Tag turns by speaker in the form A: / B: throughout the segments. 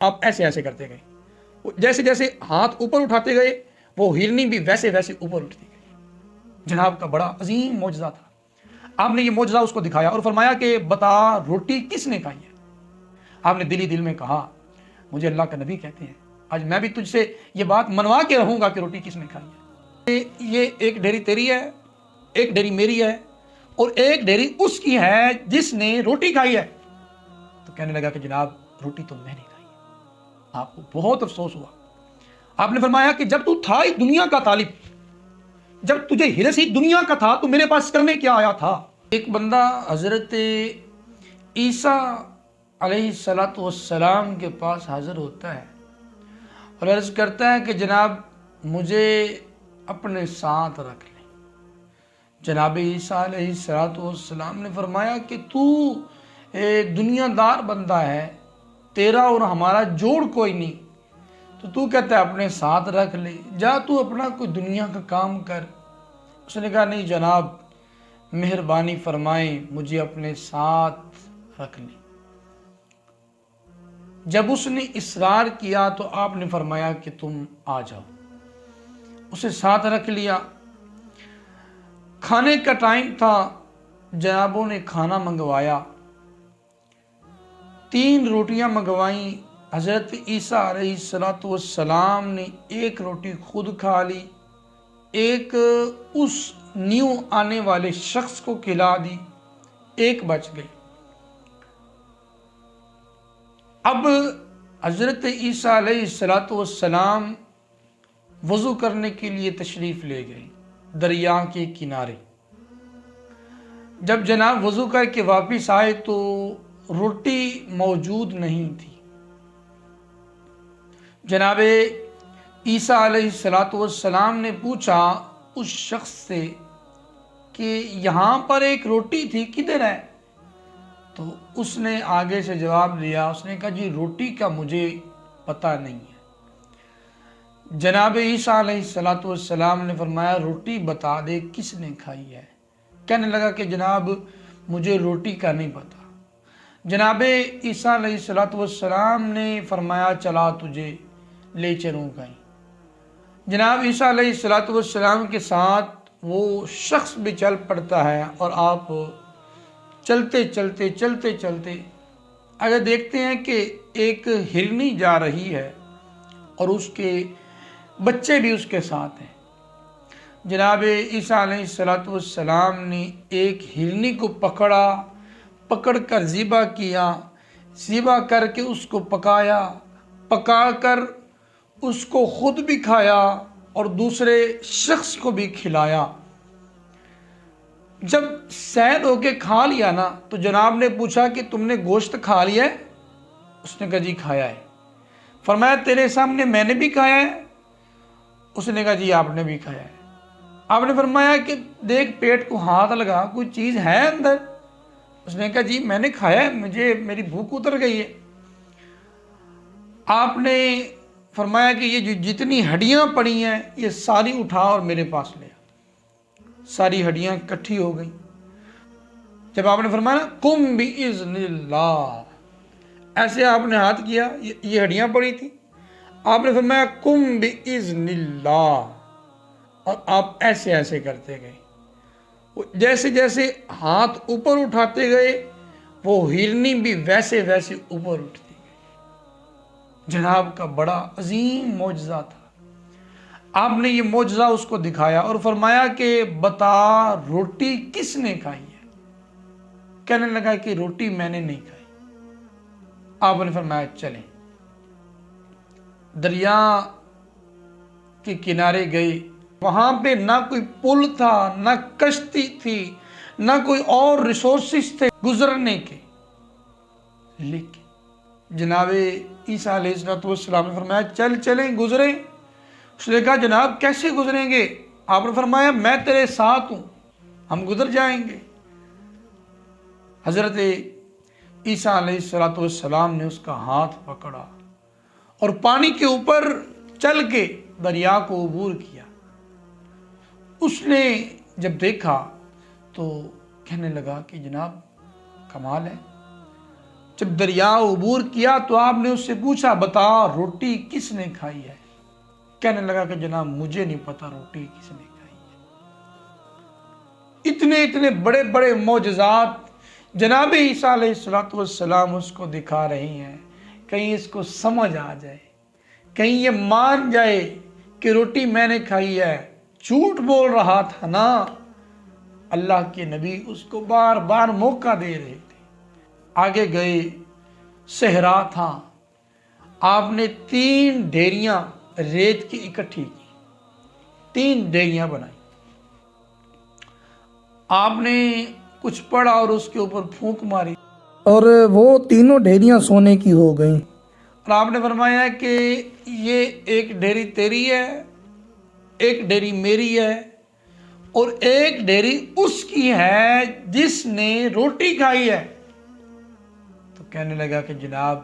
A: آپ ایسے ایسے کرتے گئے، جیسے جیسے ہاتھ اوپر اٹھاتے گئے وہ ہرنی بھی ویسے ویسے اوپر اٹھتی گئی۔ جناب کا بڑا عظیم معجزہ تھا۔ آپ نے یہ معجزہ اس کو دکھایا اور فرمایا کہ بتا روٹی کس نے کھائی ہے؟ آپ نے دل ہی دل میں کہا مجھے اللہ کا نبی کہتے ہیں، آج میں بھی تجھ سے یہ بات منوا کے رہوں گا کہ روٹی کس نے کھائی ہے۔ یہ ایک ڈھیری تیری ہے، ایک ڈھیری میری ہے، اور ایک ڈھیری اس کی ہے جس نے روٹی کھائی ہے۔ تو کہنے لگا کہ جناب روٹی تو میں نے کھائی ہے۔ آپ کو بہت افسوس ہوا۔ آپ نے فرمایا کہ جب تو تھا ہی دنیا کا طالب، جب تجھے ہرس ہی دنیا کا تھا تو میرے پاس کرنے کیا آیا تھا؟ ایک بندہ حضرت عیسیٰ علیہ السلام کے پاس حاضر ہوتا ہے اور عرض کرتا ہے کہ جناب مجھے اپنے ساتھ رکھ لیں۔ جناب عیسیٰ علیہ السلام نے فرمایا کہ تو دنیا دار بندہ ہے، تیرا اور ہمارا جوڑ کوئی نہیں، تو کہتا ہے اپنے ساتھ رکھ لے، جا تو اپنا کوئی دنیا کا کام کر۔ اس نے کہا نہیں جناب مہربانی فرمائیں مجھے اپنے ساتھ رکھ لیں۔ جب اس نے اصرار کیا تو آپ نے فرمایا کہ تم آ جاؤ۔ اسے ساتھ رکھ لیا۔ کھانے کا ٹائم تھا، جنابوں نے کھانا منگوایا، 3 روٹیاں منگوائیں۔ حضرت عیسیٰ علیہ السلام نے ایک روٹی خود کھا لی، ایک اس نیو آنے والے شخص کو کھلا دی، ایک بچ گئی۔ اب حضرت عیسیٰ علیہ السلام وضو کرنے کے لیے تشریف لے گئے دریا کے کنارے۔ جب جناب وضو کر کے واپس آئے تو روٹی موجود نہیں تھی۔ جناب عیسیٰ علیہ السلام نے پوچھا اس شخص سے کہ یہاں پر ایک روٹی تھی، کدھر ہے؟ تو اس نے آگے سے جواب دیا، اس نے کہا جی روٹی کا مجھے پتہ نہیں ہے۔ جناب عیسیٰ علیہ السلام نے فرمایا روٹی بتا دے کس نے کھائی ہے؟ کہنے لگا کہ جناب مجھے روٹی کا نہیں پتا۔ جناب عیسیٰ علیہ السلام نے فرمایا چلا تجھے لے چلوں کہیں۔ جناب عیسیٰ علیہ السلام کے ساتھ وہ شخص بھی چل پڑتا ہے اور آپ چلتے چلتے چلتے چلتے اگر دیکھتے ہیں کہ ایک ہرنی جا رہی ہے اور اس کے بچے بھی اس کے ساتھ ہیں۔ جناب عیسیٰ علیہ السلام نے ایک ہرنی کو پکڑ کر ذبح کیا، ذبح کر کے اس کو پکایا، پکا کر اس کو خود بھی کھایا اور دوسرے شخص کو بھی کھلایا۔ جب سیر ہو کے کھا لیا نا تو جناب نے پوچھا کہ تم نے گوشت کھا لیا ہے؟ اس نے کہا جی کھایا ہے۔ فرمایا تیرے سامنے میں نے بھی کھایا ہے؟ اس نے کہا جی آپ نے بھی کھایا ہے۔ آپ نے فرمایا کہ دیکھ پیٹ کو ہاتھ لگا کوئی چیز ہے اندر؟ اس نے کہا جی میں نے کھایا ہے، مجھے میری بھوک اتر گئی ہے۔ آپ نے فرمایا کہ یہ جو جتنی ہڈیاں پڑی ہیں یہ ساری اٹھا اور میرے پاس لے آ۔ ساری ہڈیاں کٹھی ہو گئی۔ جب آپ نے فرمایا قم بِإِذْنِ اللَّهِ، ایسے آپ نے ہاتھ کیا، یہ ہڈیاں پڑی تھی، آپ نے فرمایا قم بِإِذْنِ اللَّهِ، اور آپ ایسے ایسے کرتے گئے۔ جیسے جیسے ہاتھ اوپر اٹھاتے گئے وہ ہرنی بھی ویسے ویسے اوپر اٹھتی گئی۔ جناب کا بڑا عظیم معجزہ تھا۔ آپ نے یہ معجزہ اس کو دکھایا اور فرمایا کہ بتا روٹی کس نے کھائی ہے؟ کہنے لگا کہ روٹی میں نے نہیں کھائی۔ آپ نے فرمایا چلیں۔ دریا کے کنارے گئے، وہاں پہ نہ کوئی پل تھا، نہ کشتی تھی، نہ کوئی اور ریسورسز تھے گزرنے کے، لیکن جناب عیسیٰ علیہ السلام نے فرمایا چلیں گزریں۔ اس نے کہا جناب کیسے گزریں گے؟ آپ نے فرمایا میں تیرے ساتھ ہوں، ہم گزر جائیں گے۔ حضرت عیسیٰ علیہ السلام نے اس کا ہاتھ پکڑا اور پانی کے اوپر چل کے دریا کو عبور کیا۔ اس نے جب دیکھا تو کہنے لگا کہ جناب کمال ہے، جب دریا عبور کیا تو آپ نے اس سے پوچھا بتا روٹی کس نے کھائی ہے؟ کہنے لگا کہ جناب مجھے نہیں پتا روٹی کس نے کھائی ہے۔ اتنے اتنے بڑے بڑے معجزات جناب عیسیٰ علیہ السلام اس کو دکھا رہی ہیں، کہیں اس کو سمجھ آ جائے، کہیں یہ مان جائے کہ روٹی میں نے کھائی ہے۔ جھوٹ بول رہا تھا نا، اللہ کے نبی اس کو بار بار موقع دے رہے تھے۔ آگے گئے، صحرا تھا، آپ نے 3 ڈھیریاں ریت کی اکٹھی کی، 3 ڈھیریاں بنائی، آپ نے کچھ پڑھا اور اس کے اوپر پھونک ماری اور وہ تینوں ڈھیریاں سونے کی ہو گئیں، اور آپ نے فرمایا کہ یہ ایک ڈھیری تیری ہے، ایک ڈھیری میری ہے، اور ایک ڈھیری اس کی ہے جس نے روٹی کھائی ہے۔ تو کہنے لگا کہ جناب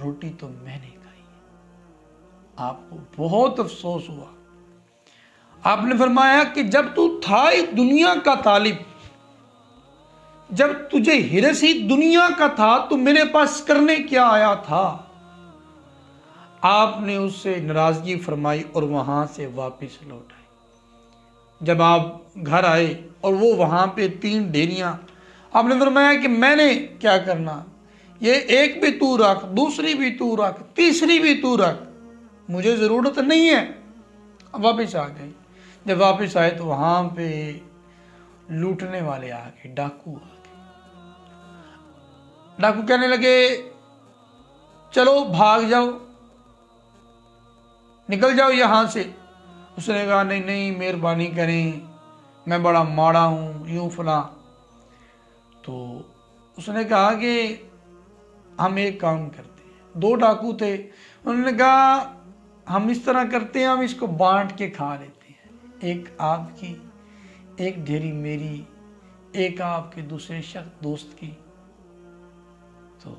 A: روٹی تو میں نے کھائی ہے۔ آپ کو بہت افسوس ہوا۔ آپ نے فرمایا کہ جب تو تھا ہی دنیا کا طالب، جب تجھے ہرس ہی دنیا کا تھا تو میرے پاس کرنے کیا آیا تھا؟ آپ نے اس سے ناراضگی فرمائی اور وہاں سے واپس لوٹ آئے۔ جب آپ گھر آئے اور وہ وہاں پہ 3 ڈھیریاں، آپ نے فرمایا کہ میں نے کیا کرنا، یہ ایک بھی تو رکھ، دوسری بھی تو رکھ، تیسری بھی تو رکھ، مجھے ضرورت نہیں ہے۔ اب واپس آ گئے۔ جب واپس آئے تو وہاں پہ لوٹنے والے آ گئے، ڈاکو آ گئے۔ ڈاکو کہنے لگے چلو بھاگ جاؤ، نکل جاؤ یہاں سے۔ اس نے کہا نہیں نہیں مہربانی کریں، میں بڑا ماڑا ہوں، یوں فلاں۔ تو اس نے کہا کہ ہم ایک کام کرتے ہیں، 2 ڈاکو تھے، انہوں نے کہا ہم اس طرح کرتے ہیں، ہم اس کو بانٹ کے کھا لیتے ہیں، ایک آپ کی، ایک ڈھیری میری، ایک آپ کے دوسرے شخص دوست کی۔ تو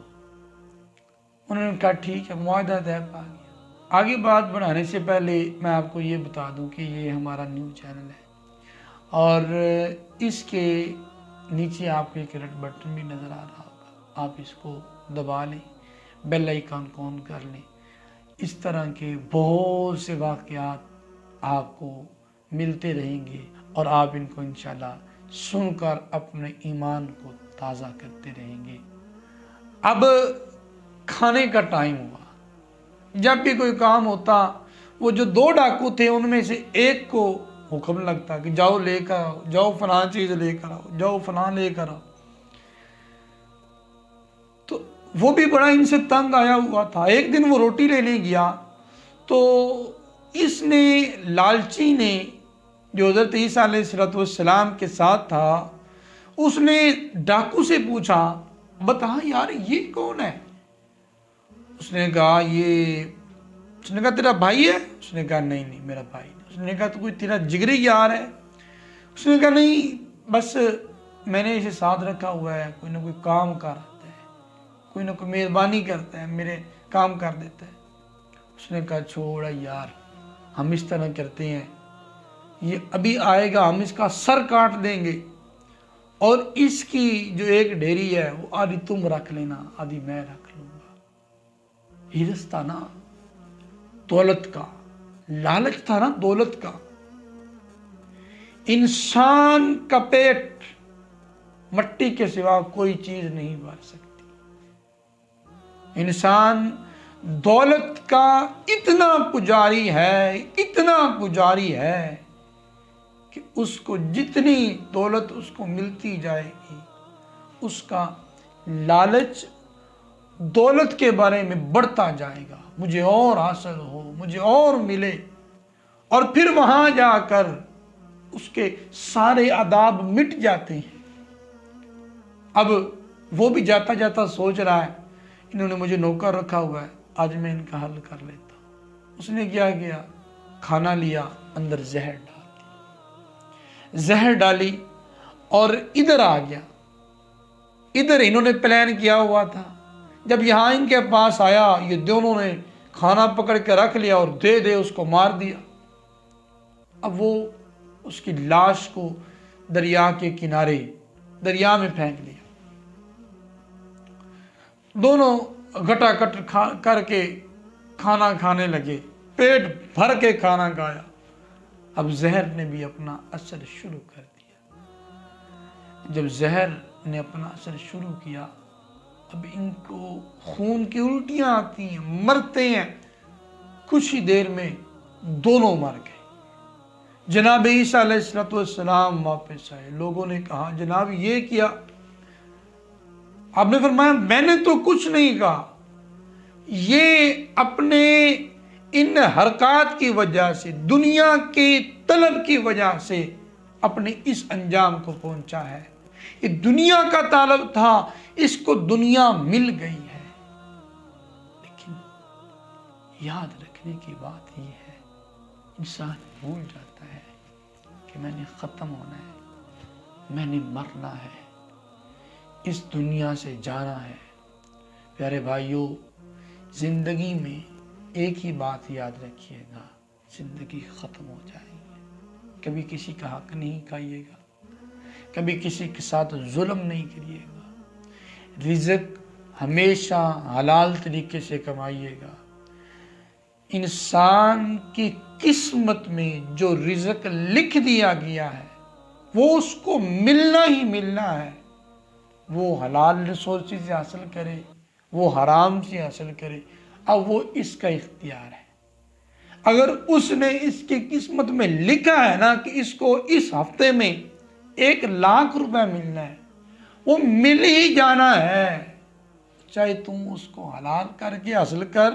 A: انہوں نے کہا ٹھیک ہے، معاہدہ طے پا گیا۔ آگے بات بڑھانے سے پہلے میں آپ کو یہ بتا دوں کہ یہ ہمارا نیو چینل ہے، اور اس کے نیچے آپ کو ایک ریڈ بٹن بھی نظر آ رہا ہوگا، آپ اس کو دبا لیں، بیل آئیکن کو آن کر لیں۔ اس طرح کے بہت سے واقعات آپ کو ملتے رہیں گے اور آپ ان کو انشاءاللہ سن کر اپنے ایمان کو تازہ کرتے رہیں گے۔ اب کھانے کا ٹائم ہوا۔ جب بھی کوئی کام ہوتا، وہ جو 2 ڈاکو تھے ان میں سے ایک کو حکم لگتا کہ جاؤ لے کر آؤ، جاؤ فلاں چیز لے کر آؤ، جاؤ فلاں لے کر آؤ۔ تو وہ بھی بڑا ان سے تنگ آیا ہوا تھا۔ ایک دن وہ روٹی لینے گیا تو اس نے، لالچی نے، جو حضرت عیسیٰ علیہ السلام کے ساتھ تھا، اس نے ڈاکو سے پوچھا بتا یار یہ کون ہے؟ اس نے کہا اس نے کہا تیرا بھائی ہے؟ اس نے کہا نہیں نہیں میرا بھائی نہیں۔ اس نے کہا تو کوئی تیرا جگری یار ہے؟ اس نے کہا نہیں، بس میں نے اسے ساتھ رکھا ہوا ہے، کوئی نہ کوئی کام کر آتا ہے، کوئی نہ کوئی مہربانی کرتا ہے، میرے کام کر دیتا ہے۔ اس نے کہا چھوڑا یار، ہم اس طرح کرتے ہیں، یہ ابھی آئے گا، ہم اس کا سر کاٹ دیں گے، اور اس کی جو ایک ڈھیری ہے وہ آدھی تم رکھ لینا، آدھی میں رکھ لوں گا۔ ہرس تھا نا دولت کا، لالچ تھا نا دولت کا۔ انسان کا پیٹ مٹی کے سوا کوئی چیز نہیں بھر سکتی۔ انسان دولت کا اتنا پجاری ہے، اتنا پجاری ہے کہ اس کو جتنی دولت اس کو ملتی جائے گی، اس کا لالچ دولت کے بارے میں بڑھتا جائے گا، مجھے اور حاصل ہو، مجھے اور ملے، اور پھر وہاں جا کر اس کے سارے آداب مٹ جاتے ہیں۔ اب وہ بھی جاتا جاتا سوچ رہا ہے انہوں نے مجھے نوکر رکھا ہوا ہے، آج میں ان کا حل کر لیتا ہوں۔ اس نے کیا کیا، کھانا لیا، اندر زہر ڈالی اور ادھر آ گیا۔ ادھر انہوں نے پلان کیا ہوا تھا، جب یہاں ان کے پاس آیا یہ دونوں نے کھانا پکڑ کے رکھ لیا اور دے اس کو مار دیا۔ اب وہ اس کی لاش کو دریا کے کنارے، دریا میں پھینک دیا۔ دونوں گھٹا گھٹ کر کے کھانا کھانے لگے، پیٹ بھر کے کھانا کھایا۔ اب زہر نے بھی اپنا اثر شروع کر دیا۔ جب زہر نے اپنا اثر شروع کیا، اب ان کو خون کی الٹیاں آتی ہیں، مرتے ہیں۔ کچھ ہی دیر میں دونوں مر گئے۔ جناب عیسیٰ علیہ السلام واپس آئے، لوگوں نے کہا جناب یہ کیا؟ آپ نے فرمایا میں نے تو کچھ نہیں کہا، یہ اپنے ان حرکات کی وجہ سے، دنیا کی طلب کی وجہ سے اپنے اس انجام کو پہنچا ہے۔ یہ دنیا کا طالب تھا، اس کو دنیا مل گئی ہے۔ لیکن یاد رکھنے کی بات یہ ہے، انسان بھول جاتا ہے کہ میں نے ختم ہونا ہے، میں نے مرنا ہے، اس دنیا سے جانا ہے۔ پیارے بھائیوں، زندگی میں ایک ہی بات یاد رکھیے گا، زندگی ختم ہو جائے گی۔ کبھی کسی کا حق نہیں کھائیے گا، کبھی کسی کے ساتھ ظلم نہیں کریے گا، رزق ہمیشہ حلال طریقے سے کمائیے گا۔ انسان کی قسمت میں جو رزق لکھ دیا گیا ہے وہ اس کو ملنا ہی ملنا ہے۔ وہ حلال ریسورسز سے حاصل کرے، وہ حرام سے حاصل کرے، اب وہ اس کا اختیار ہے۔ اگر اس نے اس کی قسمت میں لکھا ہے نا کہ اس کو اس ہفتے میں 1,00,000 روپے ملنا ہے، وہ مل ہی جانا ہے، چاہے تم اس کو حلال کر کے حاصل کر،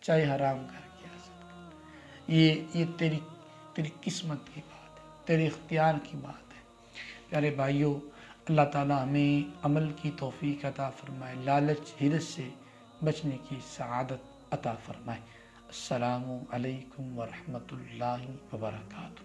A: چاہے حرام کر کے حاصل کر۔ یہ تیری قسمت کی بات ہے، تیرے اختیار کی بات ہے۔ پیارے بھائیوں، اللہ تعالیٰ ہمیں عمل کی توفیق عطا فرمائے، لالچ حرص سے بچنے کی سعادت عطا فرمائے۔ السلام علیکم ورحمۃ اللہ وبرکاتہ۔